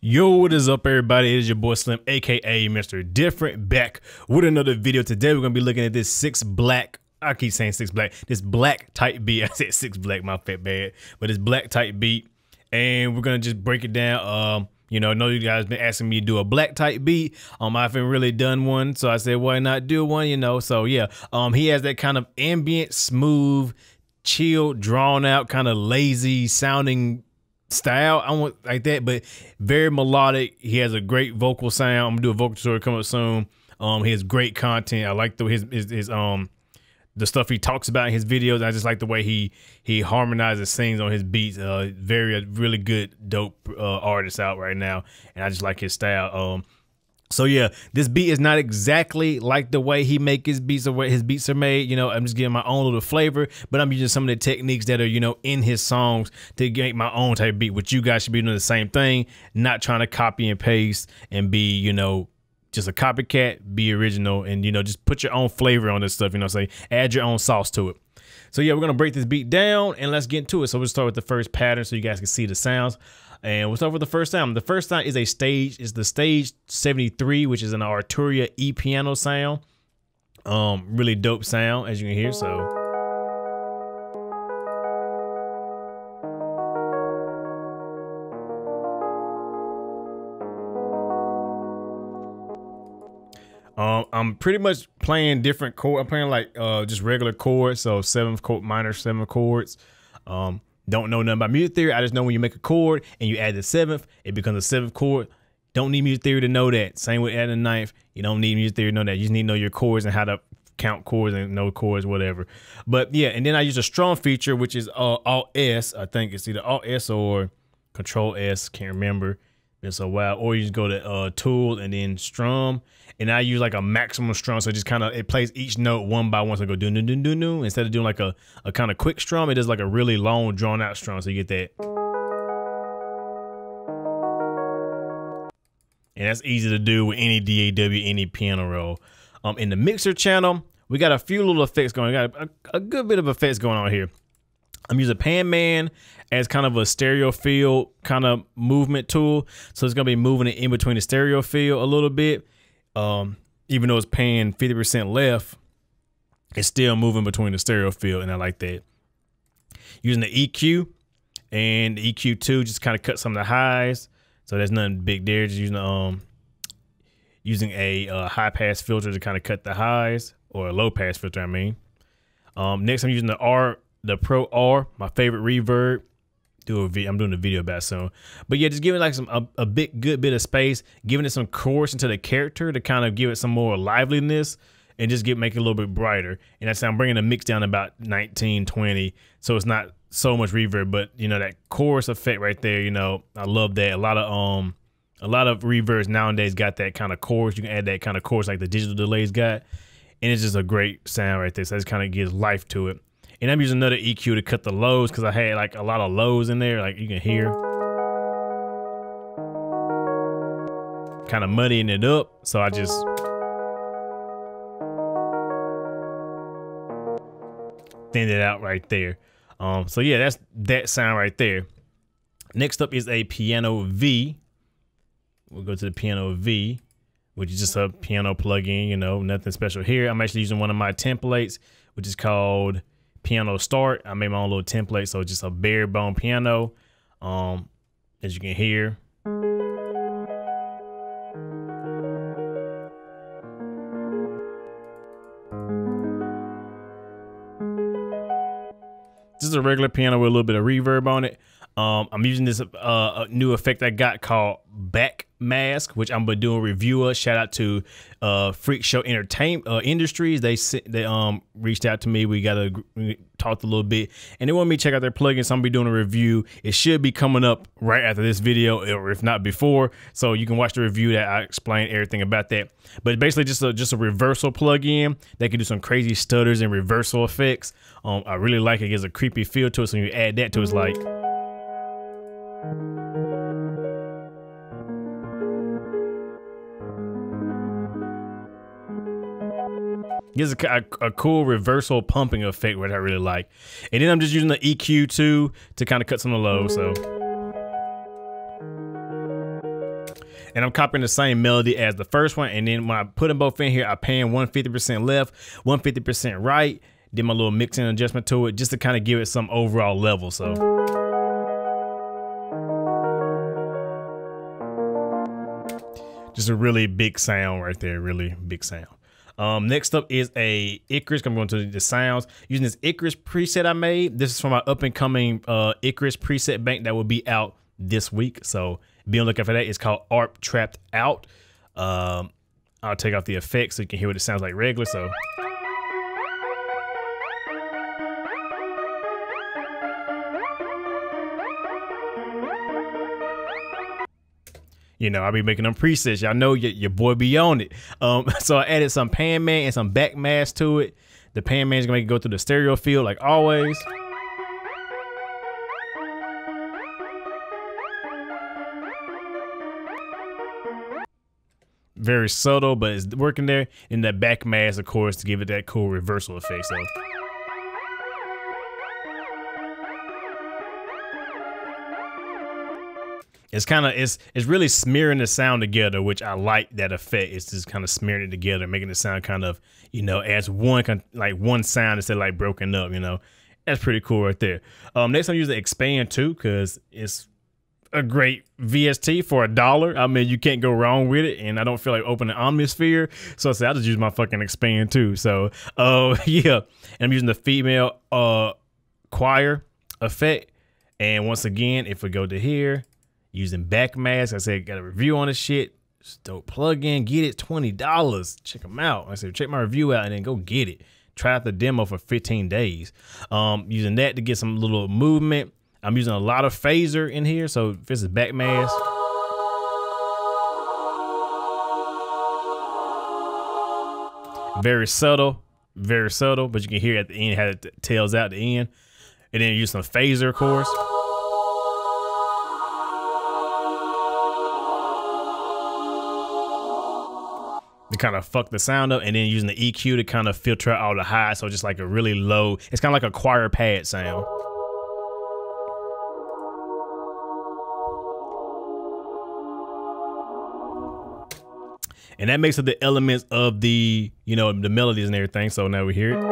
Yo, what is up, everybody? It is your boy Slim, aka Mr. Different, back with another video. Today we're gonna be looking at this this black type beat. I said 6 black, my fat bad, but it's black type beat, and we're gonna just break it down. You know, I know you guys been asking me to do a black type beat. I haven't really done one, so I said, why not do one? You know, so yeah. He has that kind of ambient, smooth, chill, drawn out, kind of lazy sounding style. I want like that, but very melodic. He has a great vocal sound. I'm gonna do a vocal tutorial coming up soon. He has great content. I like the stuff he talks about in his videos. I just like the way he harmonizes, sings on his beats. Really good, dope artist out right now, and I just like his style. So yeah, this beat is not exactly like the way he make his beats or what his beats are made. You know, I'm just giving my own little flavor, but I'm using some of the techniques that are, you know, in his songs to make my own type of beat, which you guys should be doing the same thing, not trying to copy and paste and be, you know, just a copycat, be original, and, you know, just put your own flavor on this stuff, you know, say add your own sauce to it. So yeah, we're going to break this beat down and let's get into it. So we'll start with the first pattern so you guys can see the sounds. And we'll start with the first sound. The first sound is the stage 73, which is an Arturia E piano sound. Really dope sound, as you can hear. So I'm pretty much playing different chords. I'm playing like just regular chords, so minor 7th chords. Don't know nothing about music theory. I just know when you make a chord and you add the 7th, it becomes a 7th chord. Don't need music theory to know that. Same with adding a 9th. You don't need music theory to know that. You just need to know your chords and how to count chords and know chords, whatever. But yeah, and then I use a strum feature, which is Alt S. I think it's either Alt S or Control S. Can't remember. It's a while. Or you just go to Tool and then Strum. And I use like a maximum strum, so it just kind of, it plays each note one by one, so it go do do do do do. Instead of doing like a kind of quick strum, it does like a really long, drawn out strum, so you get that. And that's easy to do with any DAW, any piano roll. In the mixer channel, we got a few little effects going. We got a good bit of effects going on here. I'm using Pan Man as kind of a stereo field kind of movement tool, so it's gonna be moving it in between the stereo field a little bit. Even though it's paying 50% left, it's still moving between the stereo field, and I like that. Using the EQ and the EQ2, just kind of cut some of the highs, so there's nothing big there. Just using a high pass filter to kind of cut the highs, or a low pass filter, I mean. Next, I'm using the Pro R, my favorite reverb. I'm doing a video about it soon, but yeah, just giving like a good bit of space, giving it some chorus into the character to kind of give it some more liveliness and just make it a little bit brighter. And that's how I'm bringing the mix down about 19, 20, so it's not so much reverb, but you know, that chorus effect right there, you know, I love that. A lot of reverbs nowadays got that kind of chorus. You can add that kind of chorus like the digital delays got, and it's just a great sound right there. So it just kind of gives life to it. And I'm using another EQ to cut the lows, because I had like a lot of lows in there, like you can hear. Kind of muddying it up, so I just thin it out right there. So yeah, that's that sound right there. Next up is a piano V. We'll go to the piano V, which is just a piano plugin, you know, nothing special here. I'm actually using one of my templates, which is called Piano Start. I made my own little template, so it's just a bare bone piano. As you can hear. This is a regular piano with a little bit of reverb on it. I'm using this new effect I got called Back Mask, which I'm gonna do a review of. Shout out to Freak Show Entertainment Industries. They reached out to me. We talked a little bit, and they want me to check out their plugin. So I'm gonna be doing a review. It should be coming up right after this video, or if not before. So you can watch the review that I explain everything about that. But it's basically just a reversal plugin that can do some crazy stutters and reversal effects. I really like it. It gives a creepy feel to it. So when you add that to it, it's like. Gives a cool reversal pumping effect, which I really like. And then I'm just using the EQ too to kind of cut some of the low. So, and I'm copying the same melody as the first one. And then when I put them both in here, I pan 150% left, 150% right. Did my little mixing adjustment to it just to kind of give it some overall level. So. Just a really big sound right there, really big sound. Next up is a Icarus. I'm going to the sounds using this Icarus preset I made. This is from my up and coming Icarus preset bank that will be out this week. So be on the lookout for that. It's called ARP Trapped Out. I'll take off the effects so you can hear what it sounds like regular. So. You know, I'll be making them presets. Y'all know your boy be on it. So I added some pan man and some back mask to it. The pan man is gonna make it go through the stereo field like always. Very subtle, but it's working there. And that back mask, of course, to give it that cool reversal effect. So. It's kind of, it's really smearing the sound together, which I like that effect. It's just kind of smearing it together, making it sound kind of, you know, as one, like one sound instead of like broken up, you know. That's pretty cool right there. Next I'm using Expand 2 because it's a great VST for $1. I mean, you can't go wrong with it, and I don't feel like opening Omnisphere, so I said I'll just use my fucking Expand 2. So, yeah, and I'm using the female choir effect, and once again, if we go to here. Using back mask, I said got a review on this shit. It's dope plugin, get it, $20. Check them out. I said check my review out and then go get it. Try out the demo for 15 days. Using that to get some little movement. I'm using a lot of phaser in here, so this is back mask. Very subtle, but you can hear at the end how it tails out the end. And then use some phaser, of course. To kind of fuck the sound up, and then using the EQ to kind of filter out all the highs, so just like a really low, it's kind of like a choir pad sound. And that makes up the elements of the, you know, the melodies and everything. So now we hear it.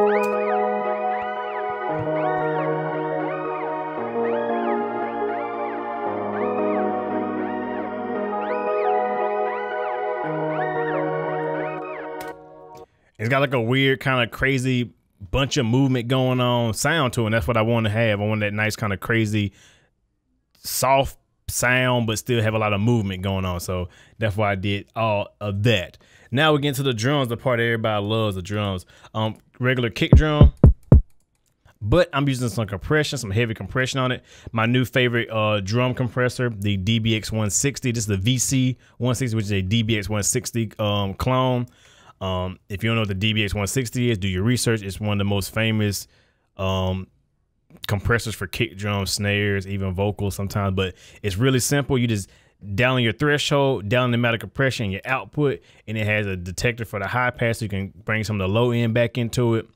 It's got like a weird kind of crazy bunch of movement going on sound to it. And that's what I want to have. I want that nice kind of crazy soft sound, but still have a lot of movement going on. So that's why I did all of that. Now we get into the drums, the part everybody loves, the drums. Regular kick drum, but I'm using some compression, some heavy compression on it. My new favorite drum compressor, the DBX 160. This is the VC 160, which is a DBX 160 clone. If you don't know what the DBX 160 is, do your research. It's one of the most famous compressors for kick drums, snares, even vocals sometimes, but it's really simple. You just down your threshold, down the amount of compression in your output, and it has a detector for the high pass so you can bring some of the low end back into it.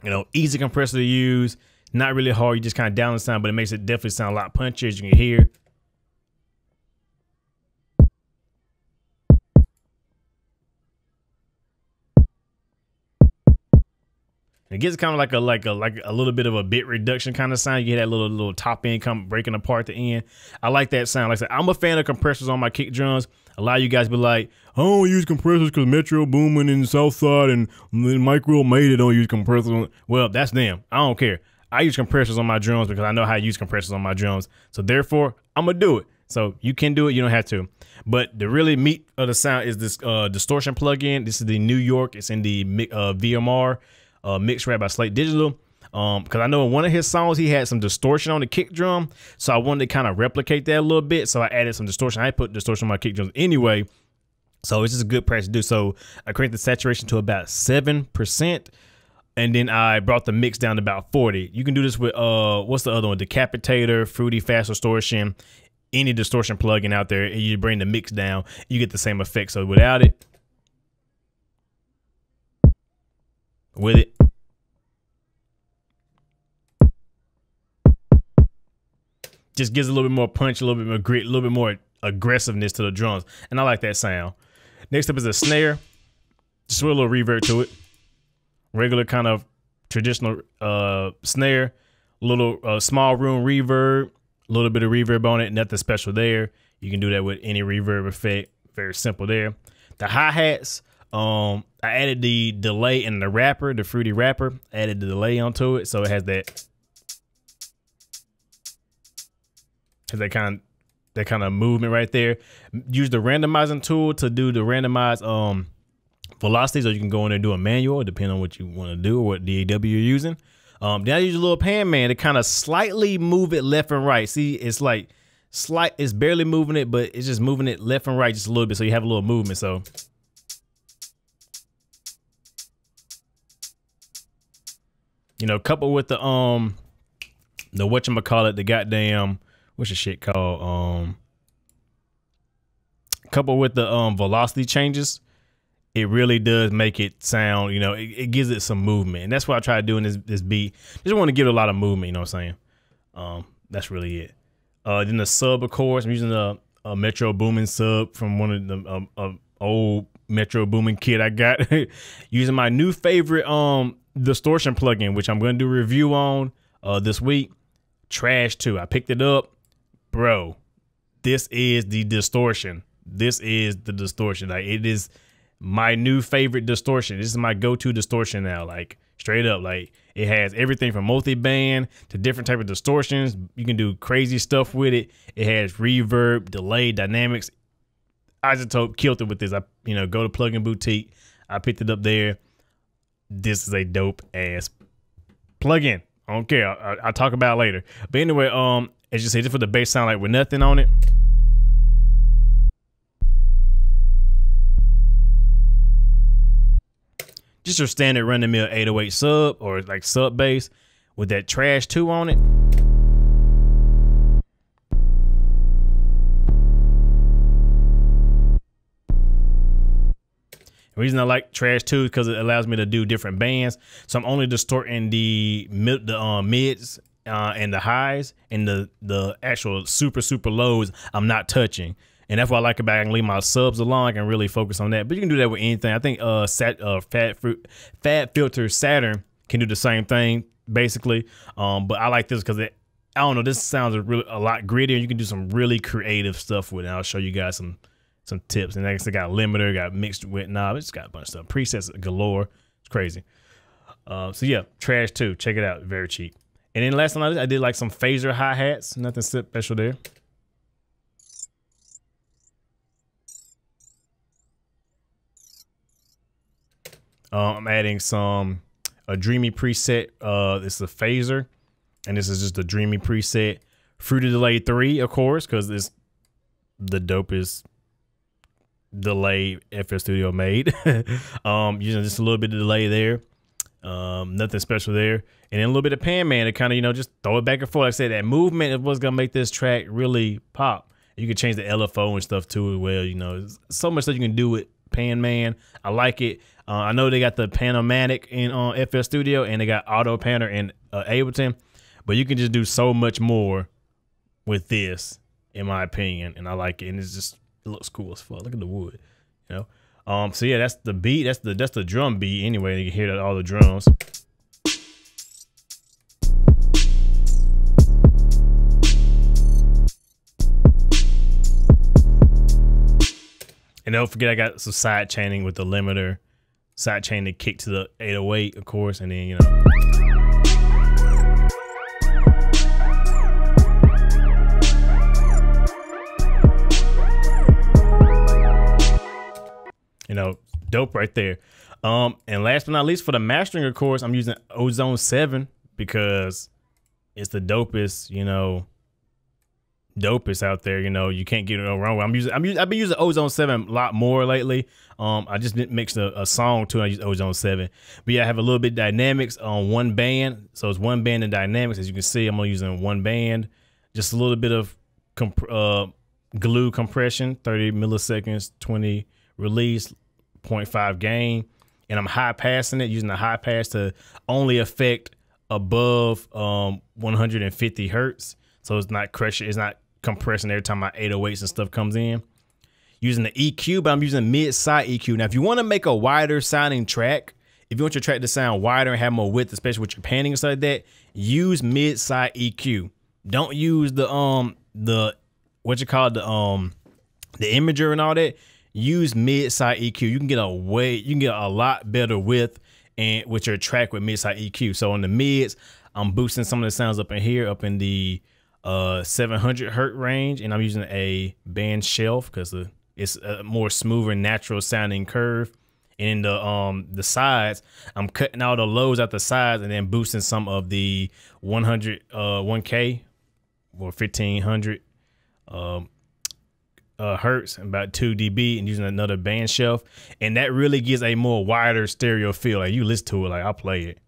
You know, easy compressor to use, not really hard. You just kind of down the sound, but it makes it definitely sound a lot punchier, as you can hear. It gets kind of like a little bit of a bit reduction kind of sound. You get that little top end come breaking apart at the end. I like that sound. Like I said, I'm a fan of compressors on my kick drums. A lot of you guys be like, I don't use compressors because Metro Boomin and Southside and Micro made it don't use compressors. Well, that's them. I don't care. I use compressors on my drums because I know how to use compressors on my drums. So therefore, I'm going to do it. So you can do it. You don't have to. But the really meat of the sound is this distortion plugin. This is the New York. It's in the VMR. Mix Rap by Slate Digital, because I know in one of his songs he had some distortion on the kick drum, so I wanted to kind of replicate that a little bit, so I added some distortion. I put distortion on my kick drums anyway, so it's just a good practice to do. So I cranked the saturation to about 7%, and then I brought the mix down to about 40. You can do this with what's the other one? Decapitator, Fruity Fast Distortion, any distortion plugin out there, and you bring the mix down, you get the same effect. So without it, with it, just gives a little bit more punch, a little bit more grit, a little bit more aggressiveness to the drums, and I like that sound. Next up is a snare, just with a little reverb to it. Regular kind of traditional snare, little small room reverb, a little bit of reverb on it, nothing special there. You can do that with any reverb effect, very simple there. The hi-hats, I added the delay in the wrapper, the fruity wrapper, added the delay onto it, so it has that kind of movement right there. Use the randomizing tool to do the randomized velocities, or you can go in there and do a manual, depending on what you want to do or what DAW you're using. Then I use a little pan man to kind of slightly move it left and right. See, it's like it's barely moving it, but it's just moving it left and right just a little bit, so you have a little movement. So you know, coupled with the whatchamacallit, the goddamn, what's the shit called? Coupled with the velocity changes, it really does make it sound, you know, it gives it some movement. And that's what I try to do in this beat. Just want to give it a lot of movement, you know what I'm saying? That's really it. Then the sub, of course, I'm using a Metro Boomin sub from one of the old Metro Boomin kit I got. Using my new favorite distortion plugin, which I'm going to do a review on this week. Trash 2. I picked it up. Bro, this is the distortion. This is the distortion. Like, it is my new favorite distortion. This is my go-to distortion now. Like, straight up. Like, it has everything from multi-band to different type of distortions. You can do crazy stuff with it. It has reverb, delay, dynamics. Isotope killed it with this. I, you know, go to Plugin Boutique. I picked it up there. This is a dope ass plugin. I don't care. I'll talk about it later. But anyway, as you say, just for the bass sound like with nothing on it. Just your standard run-of-the-mill 808 sub or like sub bass with that Trash 2 on it. The reason I like Trash 2 is because it allows me to do different bands. So I'm only distorting the mids and the highs, and the actual super lows I'm not touching. And that's what I like about it. I can leave my subs alone. I can really focus on that. But you can do that with anything. I think Fat Filter Saturn can do the same thing, basically. But I like this because I don't know, this sounds a lot grittier. You can do some really creative stuff with it. I'll show you guys some tips. And next, I got limiter, got mixed with knob. It's got a bunch of stuff. Presets galore. It's crazy. So yeah, Trash 2. Check it out. Very cheap. And then last time I did like some phaser hi-hats. Nothing special there. I'm adding a Dreamy preset. This is a phaser, and this is just a Dreamy preset. Fruity Delay 3, of course, because it's the dopest delay FL Studio made. Using just a little bit of delay there. Nothing special there. And then a little bit of Pan Man to kind of, you know, just throw it back and forth. Like I said, that movement is what's gonna make this track really pop. You can change the LFO and stuff too as well. You know, there's so much that you can do with Pan Man. I like it. I know they got the Panomatic in FL Studio, and they got Auto Panner in Ableton, but you can just do so much more with this, in my opinion, and I like it. And it's just, it looks cool as fuck. Look at the wood, you know. So yeah, that's the beat. That's the drum beat. Anyway, you can hear that all the drums. And don't forget, I got some side chaining with the limiter, side chain to kick to the 808, of course, and then, you know. You know, dope right there. And last but not least, for the mastering, of course, I'm using Ozone 7 because it's the dopest, you know, dopest out there. You know, you can't get it wrong. I've been using Ozone 7 a lot more lately. I just mixed a song too, and I use Ozone 7. But yeah, I have a little bit dynamics on one band. So it's one band in dynamics. As you can see, I'm only using one band. Just a little bit of glue compression, 30 milliseconds, 20 release, 0.5 gain, and I'm high passing it, using the high pass to only affect above 150 hertz, so it's not compressing every time my 808s and stuff comes in. Using the EQ, but I'm using mid-side EQ. Now, if you want to make a wider sounding track, if you want your track to sound wider and have more width, especially with your panning and stuff like that, use mid-side EQ. Don't use the what you call it, the imager and all that. Use mid-side EQ. You can get a lot better width and with your track with mid-side EQ. So on the mids, I'm boosting some of the sounds up in here, up in the 700 hertz range, and I'm using a band shelf because it's a more smoother, natural sounding curve. And in the sides, I'm cutting all the lows out the sides and then boosting some of the 1K or 1500 hertz, about 2 dB, and using another band shelf, and that really gives a more wider stereo feel. Like you listen to it, like I'll play it.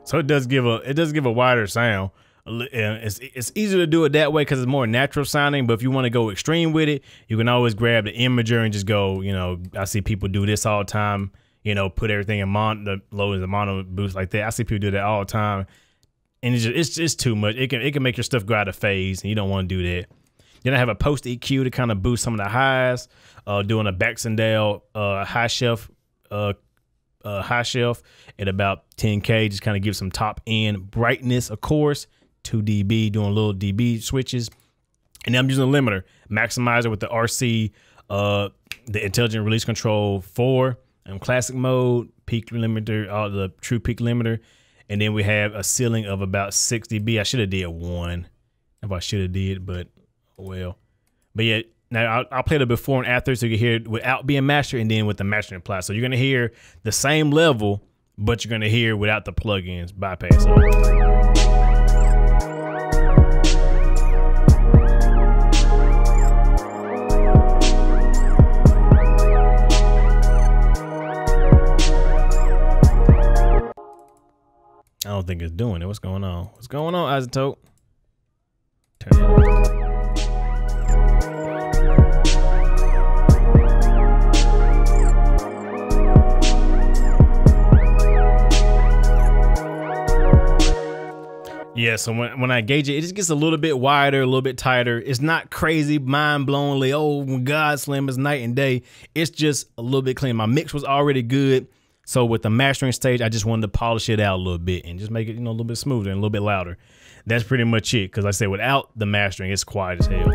So it does give a wider sound. It's easier to do it that way because it's more natural sounding. But if you want to go extreme with it, you can always grab the imager and just go. You know, I see people do this all the time. You know, put everything in the low as a mono boost like that. I see people do that all the time, and it's just too much. It can make your stuff go out of phase, and you don't want to do that. Then I have a post EQ to kind of boost some of the highs. Doing a Baxendale high shelf at about 10K, just kind of give some top end brightness, of course. 2 dB, doing little dB switches. And then I'm using a limiter maximizer with the RC, the Intelligent Release Control 4 in classic mode, peak limiter, the true peak limiter. And then we have a ceiling of about 6 dB. I should have did 1. If I should have did, but well. But yeah, now I'll play the before and after so you can hear it without being mastered and then with the mastering applied. So you're going to hear the same level, but you're going to hear without the plugins bypass. I don't think it's doing it. What's going on? What's going on, Isotope? Turn it on. Yeah, so when I gauge it, it just gets a little bit wider, a little bit tighter. It's not crazy, mind-blowingly, oh my God, Slim, it's night and day. It's just a little bit clean. My mix was already good. So with the mastering stage, I just wanted to polish it out a little bit and just make it, you know, a little bit smoother and a little bit louder. That's pretty much it. Because like I said, without the mastering, it's quiet as hell.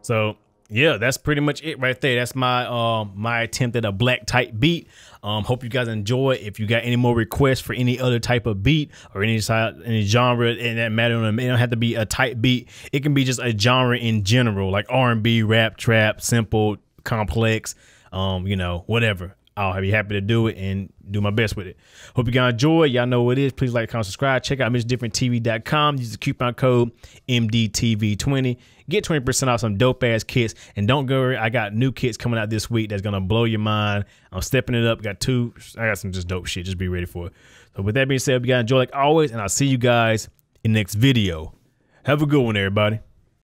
So yeah, that's pretty much it right there. That's my my attempt at a black type beat. Hope you guys enjoy. If you got any more requests for any other type of beat or any genre, and that matter, it don't have to be a type beat. It can be just a genre in general, like R&B, rap, trap, simple, complex, you know, whatever. I'll be happy to do it and do my best with it. Hope you guys enjoy. Y'all know what it is. Please like, comment, subscribe. Check out MrDifferentTV.com. Use the coupon code MDTV20. Get 20% off some dope ass kits. And don't go worry, I got new kits coming out this week that's gonna blow your mind. I'm stepping it up. I got some just dope shit. Just be ready for it. So with that being said, hope you guys enjoy like always, and I'll see you guys in the next video. Have a good one, everybody.